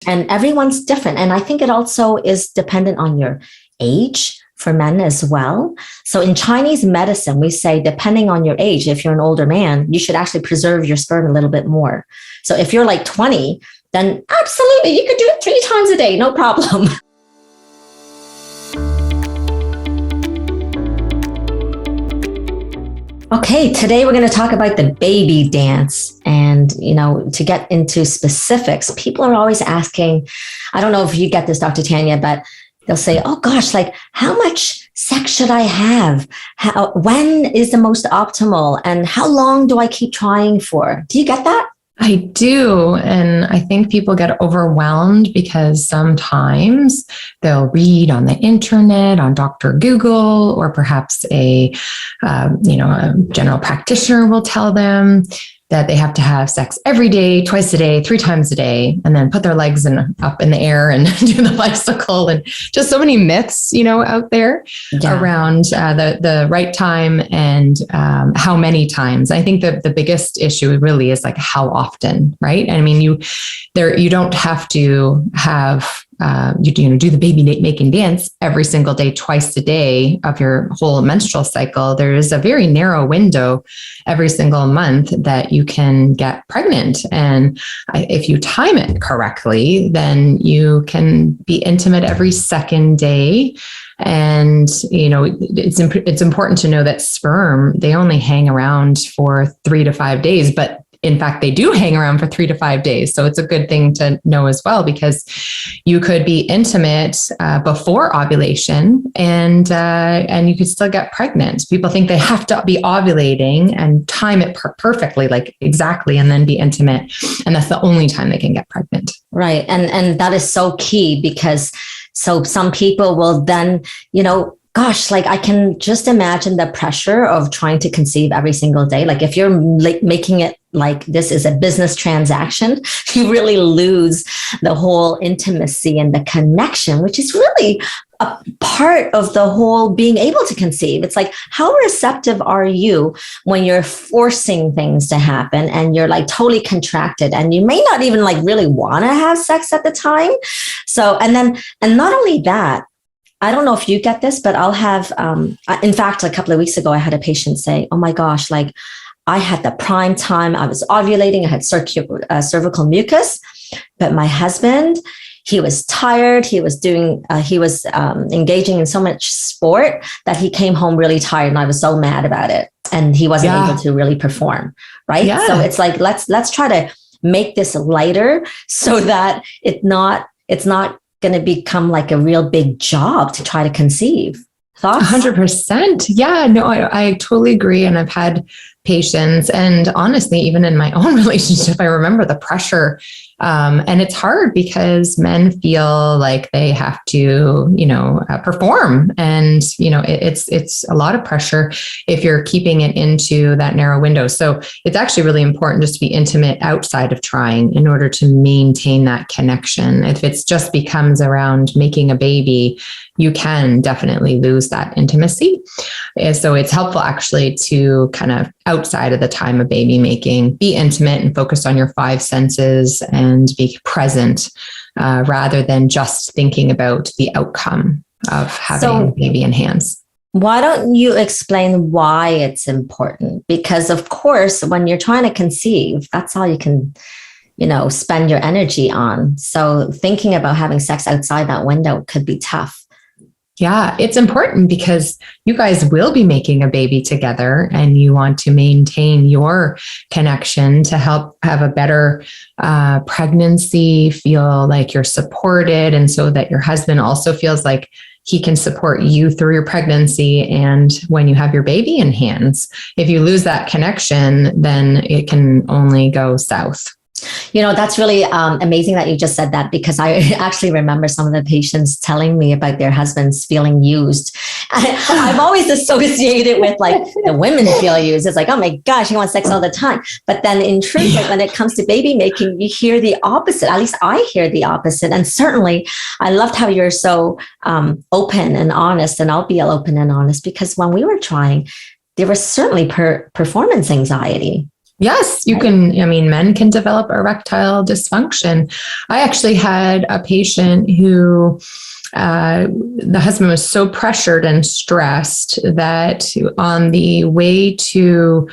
And everyone's different. And I think it also is dependent on your age for men as well. So in Chinese medicine, we say, depending on your age, if you're an older man, you should actually preserve your sperm a little bit more. So if you're like 20, then absolutely, you could do it 3 times a day, no problem. Okay, today we're going to talk about the baby dance. And, to get into specifics, people are always asking, I don't know if you get this, Dr. Tanya, but they'll say, oh gosh, like how much sex should I have? When is the most optimal? And how long do I keep trying for? Do you get that? I do. And I think people get overwhelmed because sometimes they'll read on the internet, on Dr. Google, or perhaps a general practitioner will tell them that they have to have sex every day, twice a day, 3 times a day, and then put their legs up in the air and do the bicycle, and just so many myths, out there around the right time and how many times. I think that the biggest issue really is like how often, right? I mean, you don't have to have do the baby making dance every single day, twice a day of your whole menstrual cycle. There is a very narrow window every single month that you can get pregnant. And if you time it correctly, then you can be intimate every second day. And, it's important to know that sperm, they only hang around for 3 to 5 days, but in fact, they do hang around for 3 to 5 days. So it's a good thing to know as well, because you could be intimate before ovulation and you could still get pregnant. People think they have to be ovulating and time it perfectly, like exactly, and then be intimate. And that's the only time they can get pregnant. Right. And that is so key, because so some people will then, gosh, like I can just imagine the pressure of trying to conceive every single day. Like if you're making it like this is a business transaction, you really lose the whole intimacy and the connection, which is really a part of the whole being able to conceive. It's like, how receptive are you when you're forcing things to happen and you're like totally contracted and you may not even like really want to have sex at the time. So, and not only that, I don't know if you get this, but I'll have, in fact, a couple of weeks ago, I had a patient say, oh my gosh, like I had the prime time. I was ovulating. I had cervical mucus, but my husband, he was tired. He was engaging in so much sport that he came home really tired. And I was so mad about it. And he wasn't able to really perform. Right. Yeah. So it's like, let's try to make this lighter so that it's not going to become like a real big job to try to conceive. Thoughts? 100%. Yeah, no, I totally agree. And I've had patients, and honestly, even in my own relationship, I remember the pressure. And it's hard because men feel like they have to, perform. And, it's a lot of pressure if you're keeping it into that narrow window. So it's actually really important just to be intimate outside of trying in order to maintain that connection. If it just becomes around making a baby, you can definitely lose that intimacy. So it's helpful actually to kind of outside of the time of baby making, be intimate and focus on your 5 senses and be present rather than just thinking about the outcome of having a baby in hands. Why don't you explain why it's important? Because of course, when you're trying to conceive, that's all you can, spend your energy on. So thinking about having sex outside that window could be tough. Yeah, it's important because you guys will be making a baby together and you want to maintain your connection to help have a better pregnancy, feel like you're supported, and so that your husband also feels like he can support you through your pregnancy and when you have your baby in hands. If you lose that connection, then it can only go south. That's really amazing that you just said that, because I actually remember some of the patients telling me about their husbands feeling used. I've always associated with like the women feel used. It's like, oh my gosh, he wants sex all the time. But then in truth, like when it comes to baby making, you hear the opposite. At least I hear the opposite. And certainly I loved how you're so open and honest, and I'll be open and honest, because when we were trying, there was certainly performance anxiety. Yes, you can. I mean, men can develop erectile dysfunction. I actually had a patient who the husband was so pressured and stressed that on the way to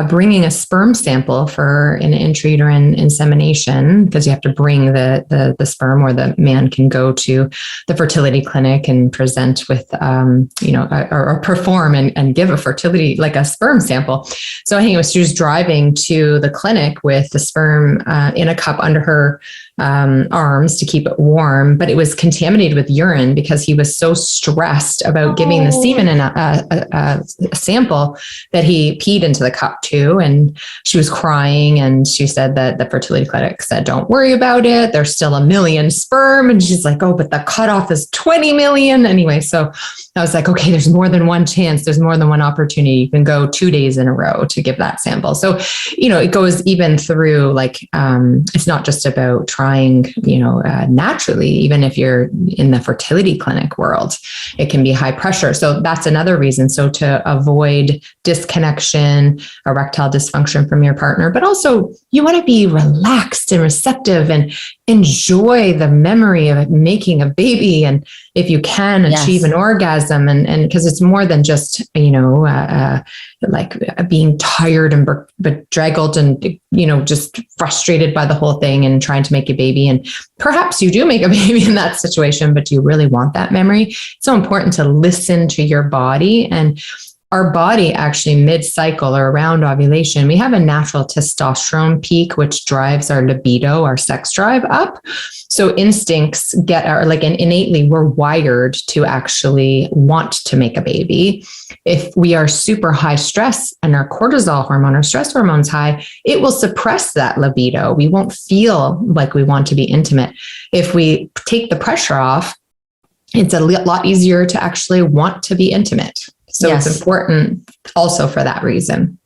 bringing a sperm sample for an intrauterine insemination, because you have to bring the sperm, or the man can go to the fertility clinic and present with, or perform and give a fertility, like a sperm sample. So anyway, she was driving to the clinic with the sperm in a cup under her arms to keep it warm, but it was contaminated with urine because he was so stressed about giving the semen in a sample that he peed into the cup too. And she was crying, and she said that the fertility clinic said, don't worry about it. There's still 1 million sperm. And she's like, oh, but the cutoff is 20 million. Anyway, so I was like, okay, there's more than one chance. There's more than one opportunity. You can go 2 days in a row to give that sample. So, it goes even through it's not just about trying, naturally, even if you're in the fertility clinic world, it can be high pressure. So that's another reason. So to avoid disconnection, erectile dysfunction from your partner, but also you want to be relaxed and receptive and enjoy the memory of making a baby. And if you can achieve an orgasm, and because it's more than just, like being tired and bedraggled and, just frustrated by the whole thing and trying to make a baby. And perhaps you do make a baby in that situation, but do you really want that memory? It's so important to listen to your body. And our body actually mid-cycle or around ovulation, we have a natural testosterone peak, which drives our libido, our sex drive up. So instincts innately we're wired to actually want to make a baby. If we are super high stress and our cortisol hormone, our stress hormone's high, it will suppress that libido. We won't feel like we want to be intimate. If we take the pressure off, it's a lot easier to actually want to be intimate. So it's important also for that reason.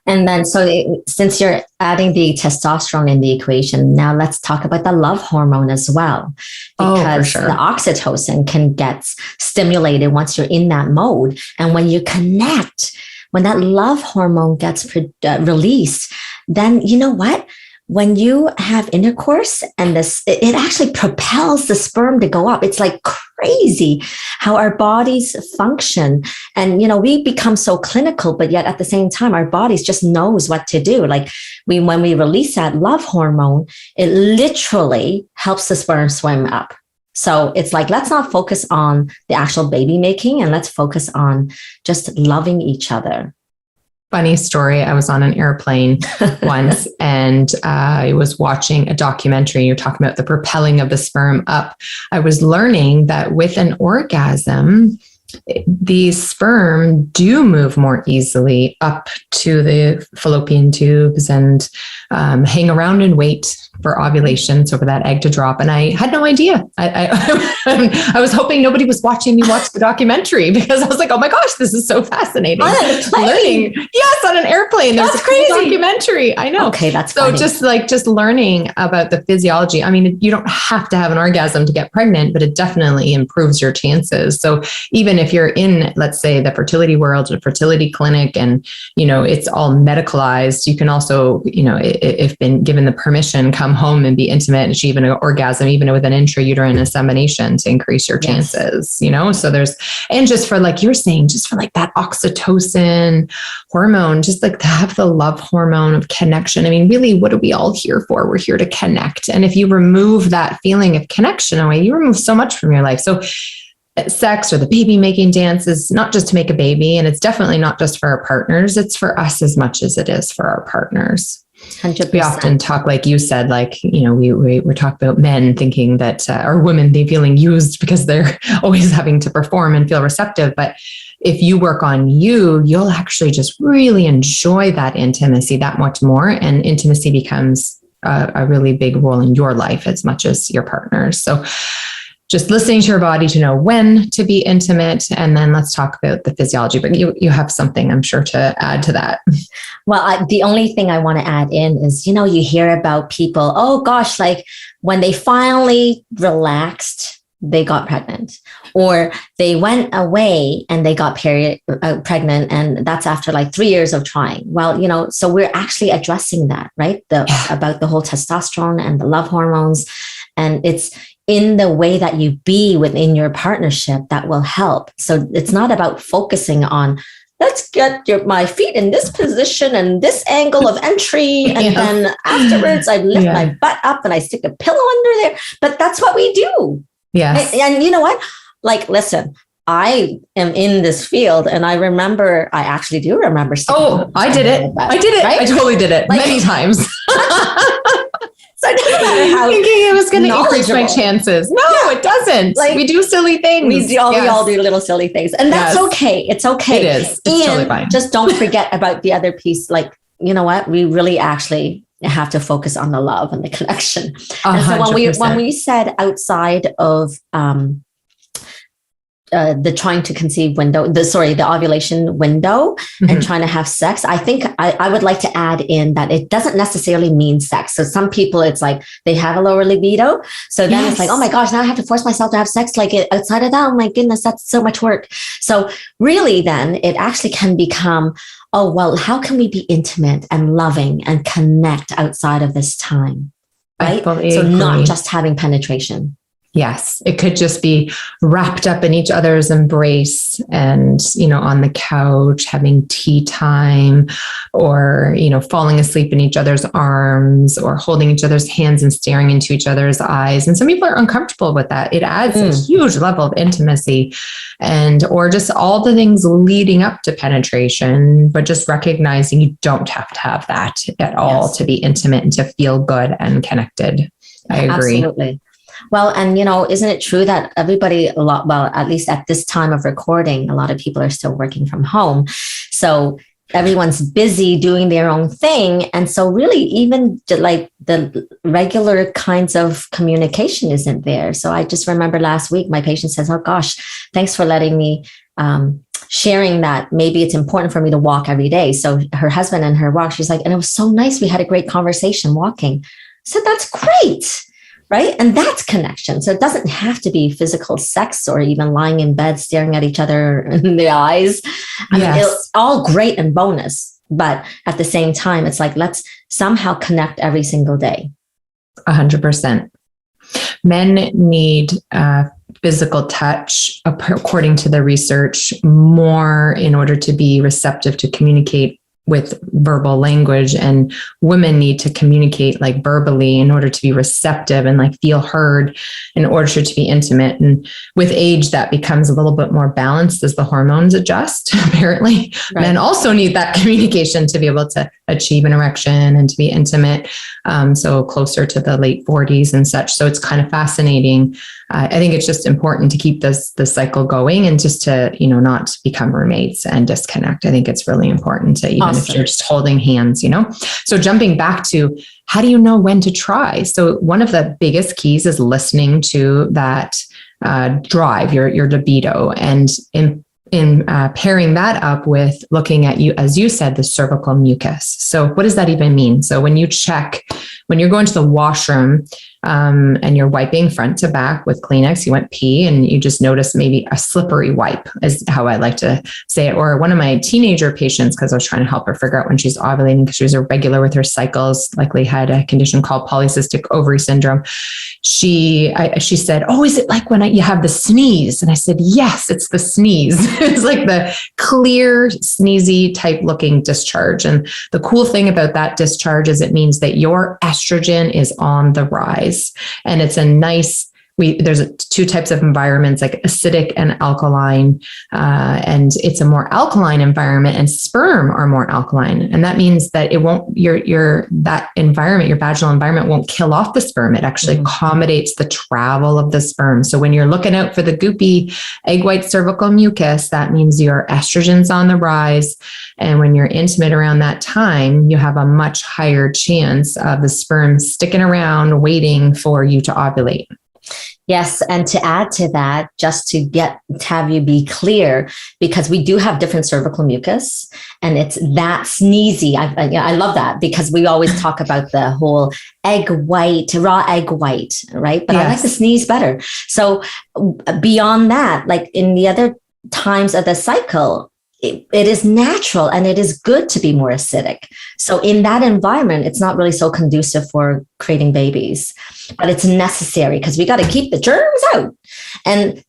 And then, since you're adding the testosterone in the equation, now let's talk about the love hormone as well, because the oxytocin can get stimulated once you're in that mode. And when you connect, when that love hormone gets released, then you know what? When you have intercourse and it actually propels the sperm to go up. It's like crazy how our bodies function. And, we become so clinical, but yet at the same time, our bodies just knows what to do. Like when we release that love hormone, it literally helps the sperm swim up. So it's like, let's not focus on the actual baby making, and let's focus on just loving each other. Funny story. I was on an airplane once, and I was watching a documentary. You're talking about the propelling of the sperm up. I was learning that with an orgasm, the sperm do move more easily up to the fallopian tubes and hang around and wait for ovulation, so for that egg to drop. And I had no idea. I was hoping nobody was watching me watch the documentary, because I was like, oh my gosh, this is so fascinating. Learning. Yes, on an airplane. There's a crazy documentary. I know. Okay, that's so funny. just learning about the physiology. I mean, you don't have to have an orgasm to get pregnant, but it definitely improves your chances. So even if you're in, let's say, the fertility world, a fertility clinic, and it's all medicalized, you can also, if been given the permission, come home and be intimate and achieve an orgasm, even with an intrauterine insemination, to increase your chances. So there's, and just for, like you're saying, just for like that oxytocin hormone, just like to have the love hormone of connection. I mean, really, what are we all here for? We're here to connect. And if you remove that feeling of connection away, you remove so much from your life. So sex or the baby making dance is not just to make a baby, and it's definitely not just for our partners. It's for us as much as it is for our partners. 100%. We often talk, like you said, we're talking about men thinking that, or women, they feeling used because they're always having to perform and feel receptive. But if you work on you, you'll actually just really enjoy that intimacy that much more. And intimacy becomes a really big role in your life as much as your partner's. So just listening to your body to know when to be intimate. And then let's talk about the physiology, but you have something, I'm sure, to add to that. Well, the only thing I want to add in is, you hear about people, oh gosh, like when they finally relaxed, they got pregnant, or they went away and they got pregnant, and that's after like 3 years of trying. Well, so we're actually addressing that, right? About the whole testosterone and the love hormones, and it's in the way that you be within your partnership that will help. So it's not about focusing on, let's get my feet in this position and this angle of entry. And then afterwards I lift my butt up and I stick a pillow under there. But that's what we do. Yes. And you know what? Like, listen, I am in this field, and I actually do remember. Oh, I did it. Right? I totally did it many times. So it doesn't matter how thinking it was going to increase my chances. No, it doesn't. Like, we do silly things. We all do little silly things, and that's okay. It's okay. It is. It's totally fine. Just don't forget about the other piece. Like, you know what? We really actually have to focus on the love and the connection. 100%. And so when we said outside of the trying to conceive window, the ovulation window, and trying to have sex, I think I would like to add in that it doesn't necessarily mean sex. So some people, it's like they have a lower libido. So then it's like, oh my gosh, now I have to force myself to have sex. Like outside of that, oh my goodness, that's so much work. So really then it actually can become, oh, well, how can we be intimate and loving and connect outside of this time? Right? So not just having penetration. Yes, it could just be wrapped up in each other's embrace and, on the couch, having tea time, or, falling asleep in each other's arms, or holding each other's hands and staring into each other's eyes. And some people are uncomfortable with that. It adds a huge level of intimacy, or just all the things leading up to penetration, but just recognizing you don't have to have that at all to be intimate and to feel good and connected. I agree. Absolutely. Well, and isn't it true that everybody at least at this time of recording, a lot of people are still working from home. So everyone's busy doing their own thing. And so really even like the regular kinds of communication isn't there. So I just remember last week, my patient says, oh gosh, thanks for letting me, sharing that maybe it's important for me to walk every day. So her husband and her walk, she's like, and it was so nice. We had a great conversation walking. So that's great. Right. And that's connection. So it doesn't have to be physical sex or even lying in bed, staring at each other in the eyes. I mean, it's all great and bonus. But at the same time, it's like, let's somehow connect every single day. 100%. Men need physical touch, according to the research, more in order to be receptive to communicate with verbal language, and women need to communicate like verbally in order to be receptive and like feel heard in order to be intimate. And with age, that becomes a little bit more balanced as the hormones adjust. Apparently, men also need that communication to be able to achieve an erection and to be intimate. So closer to the late 40s and such. So it's kind of fascinating. I think it's just important to keep the cycle going, and just to, not become roommates and disconnect. I think it's really important to, even if you're just holding hands, So jumping back to, how do you know when to try? So one of the biggest keys is listening to that drive, your libido, and in pairing that up with looking at, you, as you said, the cervical mucus. So what does that even mean? So when you're going to the washroom, and you're wiping front to back with Kleenex, you went pee and you just notice maybe a slippery wipe, is how I like to say it. Or one of my teenager patients, because I was trying to help her figure out when she's ovulating, because she was irregular with her cycles, likely had a condition called polycystic ovary syndrome. She said, oh, is it like when you have the sneeze? And I said, yes, it's the sneeze. It's like the clear, sneezy type looking discharge. And the cool thing about that discharge is it means that your estrogen is on the rise. And it's a nice, there's two types of environments, like acidic and alkaline. And it's a more alkaline environment, and sperm are more alkaline. And that means that it won't, that environment, your vaginal environment won't kill off the sperm. It actually accommodates the travel of the sperm. So when you're looking out for the goopy egg white cervical mucus, that means your estrogen's on the rise. And when you're intimate around that time, you have a much higher chance of the sperm sticking around waiting for you to ovulate. Yes. And to add to that, just to have you be clear, because we do have different cervical mucus and it's that sneezy. I love that because we always talk about the whole raw egg white, right? But I like the sneeze better. So beyond that, like in the other times of the cycle, it is natural and it is good to be more acidic. So in that environment, it's not really so conducive for creating babies, but it's necessary because we got to keep the germs out.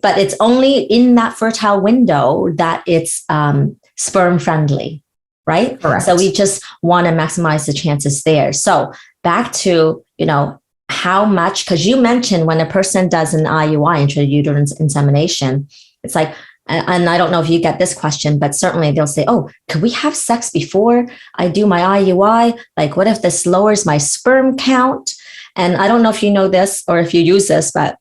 But it's only in that fertile window that it's sperm friendly, right? Correct. So we just want to maximize the chances there. So back to, how much, because you mentioned when a person does an IUI, intrauterine insemination, it's like, and I don't know if you get this question, but certainly they'll say, oh, could we have sex before I do my IUI? Like, what if this lowers my sperm count? And I don't know if you know this or if you use this, but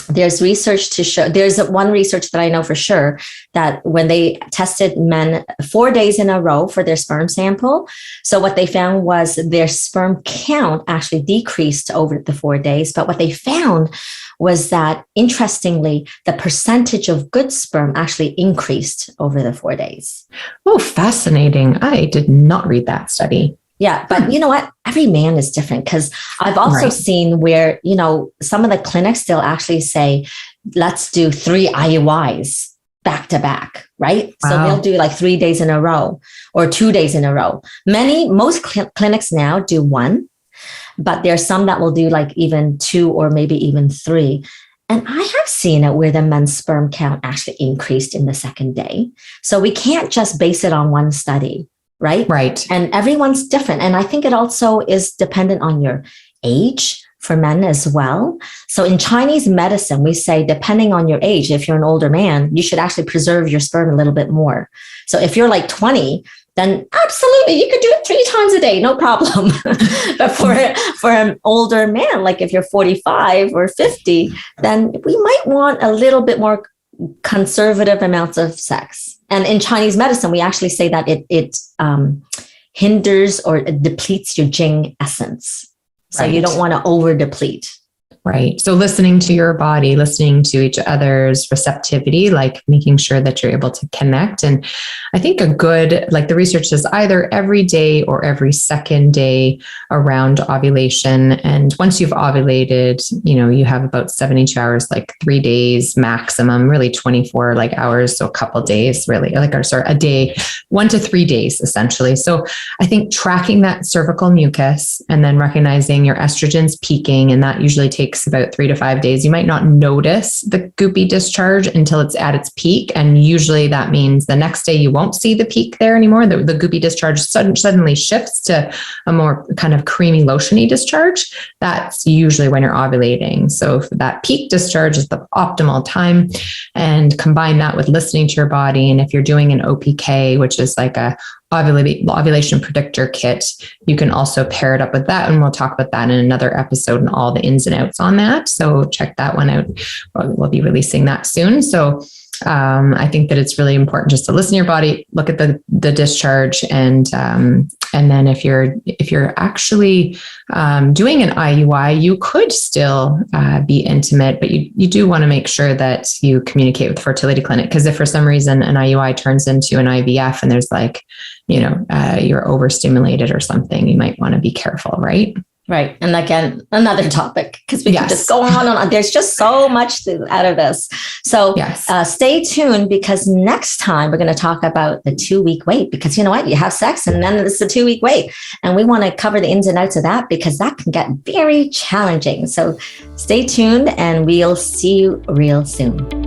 there's research to show, there's one research that I know for sure that when they tested men 4 days in a row for their sperm sample, so what they found was their sperm count actually decreased over the 4 days. But what they found was that, interestingly, the percentage of good sperm actually increased over the 4 days. Oh, fascinating. I did not read that study. Yeah. But you know what? Every man is different because I've also seen where, some of the clinics still actually say, let's do 3 IUIs back to back, right? Wow. So they'll do like 3 days in a row or 2 days in a row. Most clinics now do 1, but there's some that will do like even 2 or maybe even 3. And I have seen it where the men's sperm count actually increased in the second day. So we can't just base it on one study. Right? Right. And everyone's different. And I think it also is dependent on your age for men as well. So in Chinese medicine, we say, depending on your age, if you're an older man, you should actually preserve your sperm a little bit more. So if you're like 20, then absolutely, you could do it 3 times a day, no problem. But for an older man, like if you're 45 or 50, then we might want a little bit more conservative amounts of sex. And in Chinese medicine, we actually say that it hinders or it depletes your Jing essence. So you don't want to over deplete. Right. So listening to your body, listening to each other's receptivity, like making sure that you're able to connect. And I think the research says either every day or every second day around ovulation. And once you've ovulated, you have about 72 hours, like 3 days maximum, really 24 hours. So a couple of days, really, a day, 1 to 3 days, essentially. So I think tracking that cervical mucus and then recognizing your estrogen's peaking, and that usually takes about 3 to 5 days. You might not notice the goopy discharge until it's at its peak. And usually that means the next day you won't see the peak there anymore. The goopy discharge suddenly shifts to a more kind of creamy, lotiony discharge. That's usually when you're ovulating. So if that peak discharge is the optimal time, and combine that with listening to your body. And if you're doing an OPK, which is like a ovulation predictor kit, you can also pair it up with that. And we'll talk about that in another episode and all the ins and outs on that. So check that one out. We'll be releasing that soon. So I think that it's really important just to listen to your body, look at the discharge, and then if you're actually doing an IUI, you could still be intimate, but you do want to make sure that you communicate with the fertility clinic, because if for some reason an IUI turns into an IVF and there's you're overstimulated or something, you might want to be careful, right? Right. And again, another topic, because we can just go on and on. There's just so much out of this. So stay tuned, because next time we're going to talk about the 2-week wait, because you know what? You have sex and then it's a 2-week wait. And we want to cover the ins and outs of that, because that can get very challenging. So stay tuned and we'll see you real soon.